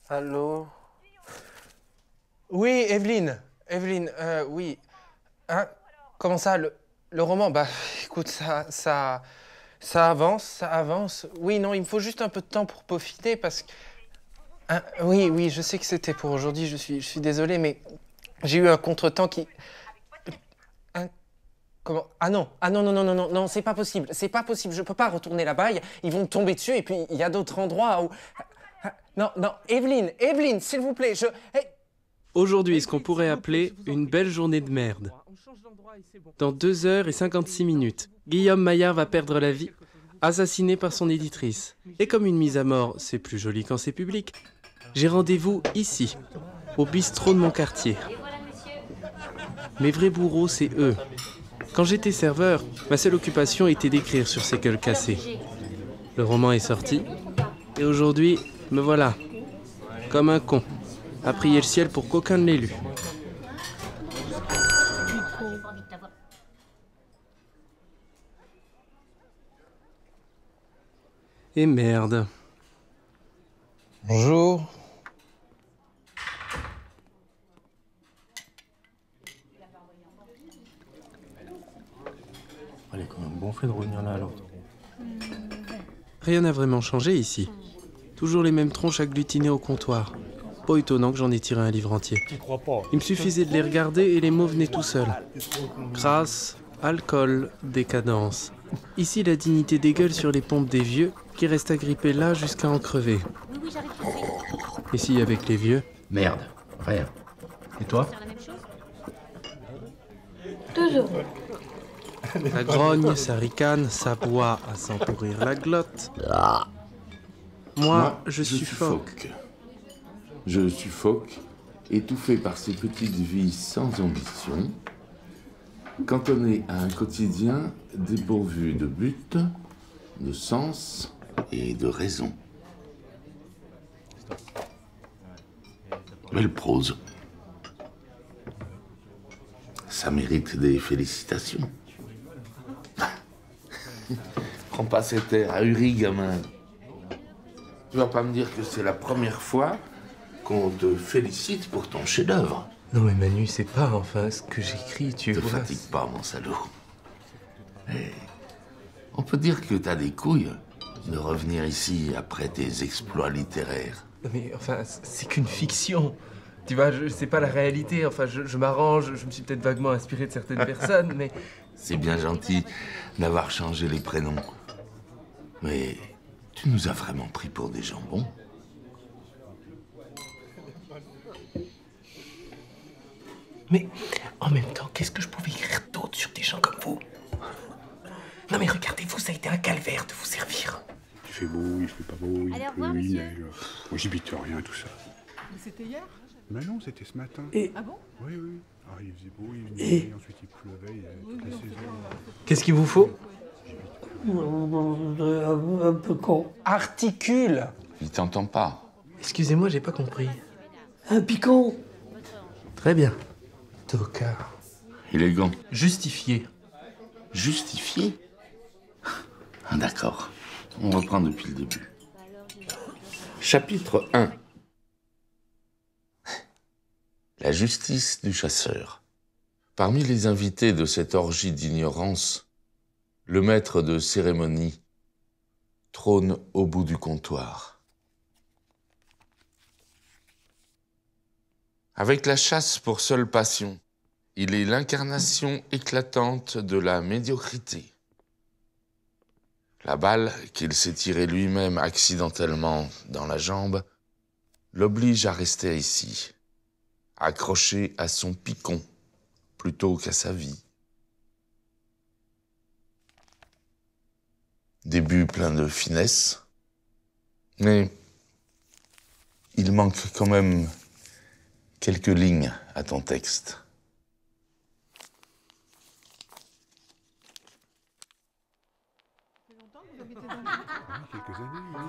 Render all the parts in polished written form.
Allô? Oui, Evelyne. Evelyne, oui. Hein? Comment ça, le roman? Bah, écoute, ça avance, ça avance. Oui, non, il me faut juste un peu de temps pour peaufiner parce que... Hein, oui, je sais que c'était pour aujourd'hui, je suis désolé, mais j'ai eu un contretemps qui... Hein? Comment? Ah non, non, c'est pas possible, je peux pas retourner là-bas, ils vont me tomber dessus, et puis il y a d'autres endroits où... Non, Evelyne, s'il vous plaît, Hey. Aujourd'hui, ce qu'on pourrait appeler une belle journée de merde. Dans 2h56, Guillaume Maillard va perdre la vie, assassiné par son éditrice. Et comme une mise à mort, c'est plus joli quand c'est public, j'ai rendez-vous ici, au bistrot de mon quartier. Mes vrais bourreaux, c'est eux. Quand j'étais serveur, ma seule occupation était d'écrire sur ces gueules cassées. Le roman est sorti, et aujourd'hui, me voilà, comme un con, à prier le ciel pour qu'aucun ne l'ait lu. Et merde. Bonjour. Elle est quand même gonflée de revenir là alors. Rien n'a vraiment changé ici. Toujours les mêmes tronches agglutinées au comptoir. Pas étonnant que j'en ai tiré un livre entier. Il me suffisait de les regarder et les mots venaient tout seuls. Crasse, alcool, décadence. Ici, la dignité dégueule sur les pompes des vieux qui restent agrippés là jusqu'à en crever. Ici, avec les vieux... Merde, rien. Et toi? Toujours. Ça grogne, ça ricane, ça boit à s'en pourrir la glotte. Moi, je suffoque. Je suffoque, étouffé par ces petites vies sans ambition, cantonné à un quotidien dépourvu de but, de sens et de raison. Belle prose. Ça mérite des félicitations. Prends pas cet air ahuri, gamin. Tu vas pas me dire que c'est la première fois qu'on te félicite pour ton chef-d'œuvre. Non mais Manu, c'est pas enfin ce que j'écris, tu Ne te vois. fatigue pas, mon salaud. Et on peut dire que t'as des couilles de revenir ici après tes exploits littéraires. Non mais enfin, c'est qu'une fiction. Tu vois, c'est pas la réalité. Enfin, je m'arrange, je me suis peut-être vaguement inspiré de certaines personnes, mais... C'est bien gentil d'avoir changé les prénoms. Mais tu nous as vraiment pris pour des jambons. Mais en même temps, qu'est-ce que je pouvais écrire d'autre sur des gens comme vous? Non mais regardez-vous, ça a été un calvaire de vous servir. Il fait beau, il fait pas beau, il pleut, il neige. Moi, j'y bite rien, tout ça. Mais c'était hier? Mais non, c'était ce matin. Ah bon? Oui. Alors, il faisait beau, il neigeait, ensuite il pleuvait, il y avait toute la saison. Qu'est-ce qu'il vous faut? Un peu con. Articule. Il t'entend pas. Excusez-moi, j'ai pas compris. Un picon. Très bien. Tocard. Élégant. Justifié. Justifié? Ah, d'accord. On reprend depuis le début. Chapitre 1. La justice du chasseur. Parmi les invités de cette orgie d'ignorance, le maître de cérémonie trône au bout du comptoir. Avec la chasse pour seule passion, il est l'incarnation éclatante de la médiocrité. La balle qu'il s'est tirée lui-même accidentellement dans la jambe l'oblige à rester ici, accroché à son picon plutôt qu'à sa vie. Début plein de finesse, mais il manque quand même quelques lignes à ton texte. Quelques années, oui.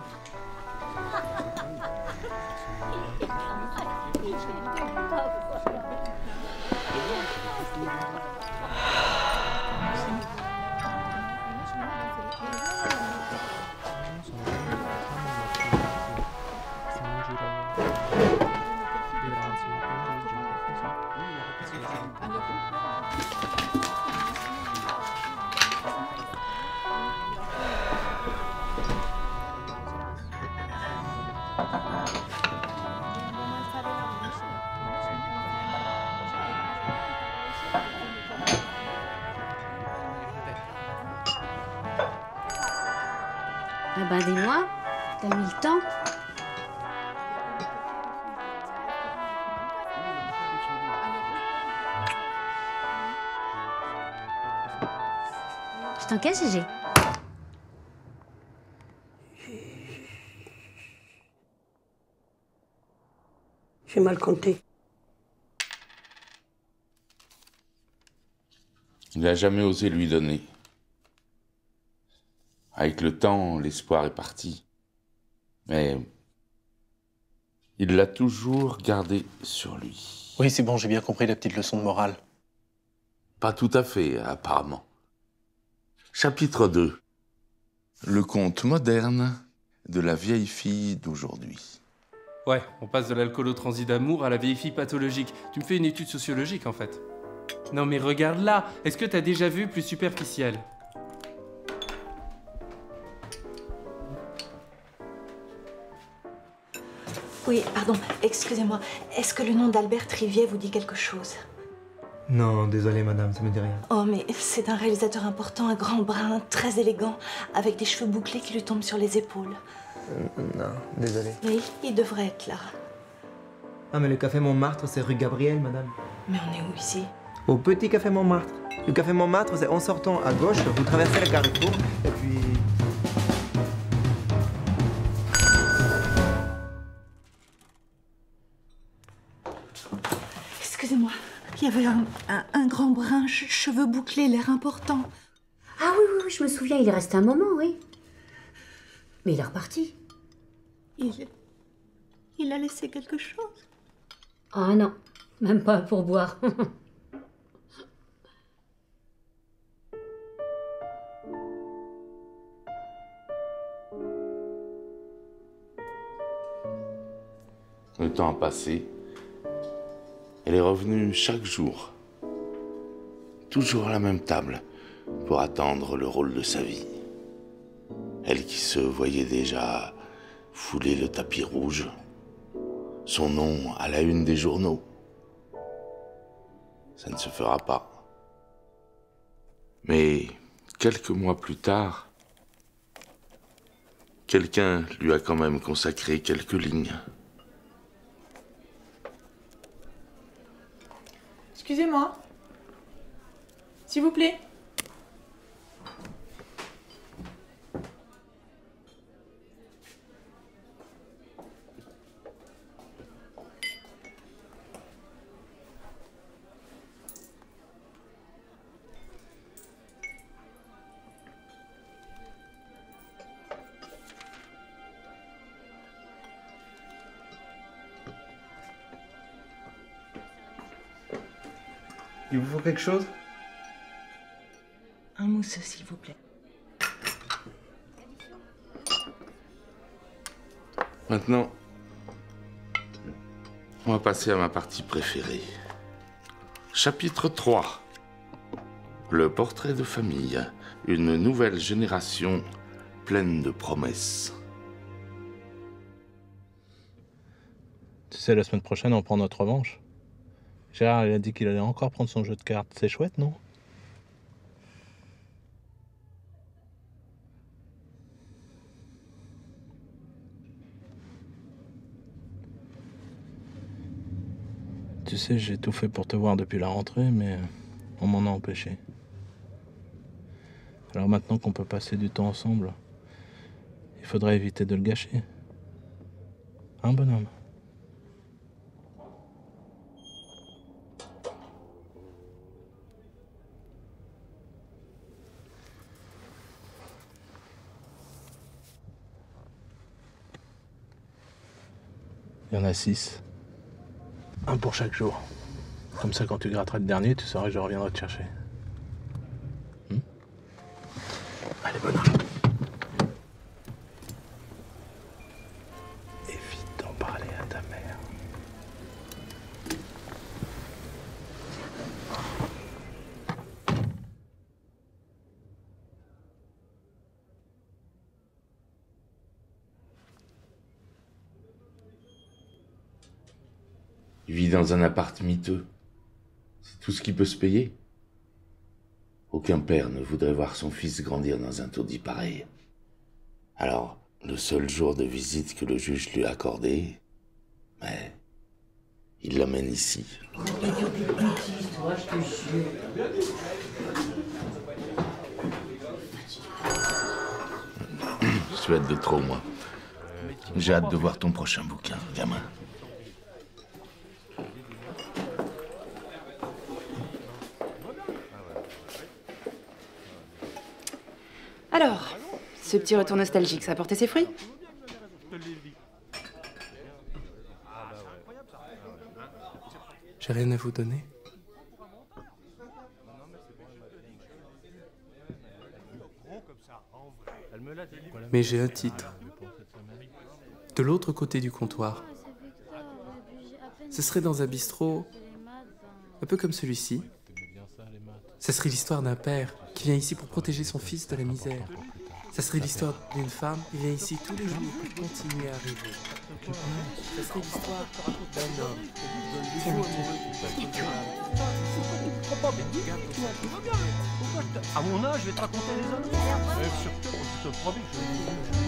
Ah ben dis-moi, t'as mis le temps? Je t'encaisse, Gégé. J'ai mal compté. Il n'a jamais osé lui donner. Avec le temps, l'espoir est parti. Mais il l'a toujours gardé sur lui. Oui, c'est bon, j'ai bien compris la petite leçon de morale. Pas tout à fait, apparemment. Chapitre 2. Le conte moderne de la vieille fille d'aujourd'hui. Ouais, on passe de l'alcool au transit d'amour à la vieille fille pathologique. Tu me fais une étude sociologique, en fait. Non mais regarde là, est-ce que t'as déjà vu plus superficiel? Oui, pardon, excusez-moi. Est-ce que le nom d'Albert Rivier vous dit quelque chose? Non, désolé madame, ça me dit rien. Oh, mais c'est un réalisateur important, un grand brun, très élégant, avec des cheveux bouclés qui lui tombent sur les épaules. Non, désolé. Oui, il devrait être là. Ah mais le café Montmartre, c'est rue Gabriel, madame. Mais on est où ici? Au petit café Montmartre. Le café Montmartre, c'est en sortant à gauche, vous traversez le carrefour, et puis... Excusez-moi, il y avait un grand brun, cheveux bouclés, l'air important. Ah oui, je me souviens, il est resté un moment, oui. Mais il est reparti. Il a laissé quelque chose? Ah non, même pas pour boire. Le temps a passé. Elle est revenue chaque jour. Toujours à la même table pour attendre le rôle de sa vie. Elle qui se voyait déjà fouler le tapis rouge. Son nom à la une des journaux. Ça ne se fera pas. Mais quelques mois plus tard, quelqu'un lui a quand même consacré quelques lignes. Excusez-moi. S'il vous plaît. Il vous faut quelque chose? Un mousseux, s'il vous plaît. Maintenant, on va passer à ma partie préférée. Chapitre 3. Le portrait de famille. Une nouvelle génération pleine de promesses. Tu sais, la semaine prochaine, on prend notre revanche. Gérard, il a dit qu'il allait encore prendre son jeu de cartes. C'est chouette, non? Tu sais, j'ai tout fait pour te voir depuis la rentrée, mais on m'en a empêché. Alors maintenant qu'on peut passer du temps ensemble, il faudrait éviter de le gâcher. Hein, bonhomme? Il y en a 6. Un pour chaque jour. Comme ça, quand tu gratteras le dernier, tu sauras que je reviendrai te chercher. Allez, bonhomme. Évite d'en parler à ta mère. Il vit dans un appart miteux. C'est tout ce qu'il peut se payer. Aucun père ne voudrait voir son fils grandir dans un taudis pareil. Alors, le seul jour de visite que le juge lui a accordé, il l'emmène ici. Je suis hâte de trop, moi. J'ai hâte de voir ton prochain bouquin, gamin. Alors, ce petit retour nostalgique, ça a porté ses fruits? J'ai rien à vous donner. Mais j'ai un titre. De l'autre côté du comptoir. Ce serait dans un bistrot, un peu comme celui-ci. Ce serait l'histoire d'un père qui vient ici pour protéger son fils de la misère. Ça serait l'histoire d'une femme qui vient ici tous les jours pour continuer à rêver. Ça serait l'histoire d'un homme qui À mon âge, je vais te raconter les autres. Surtout, je te promets que je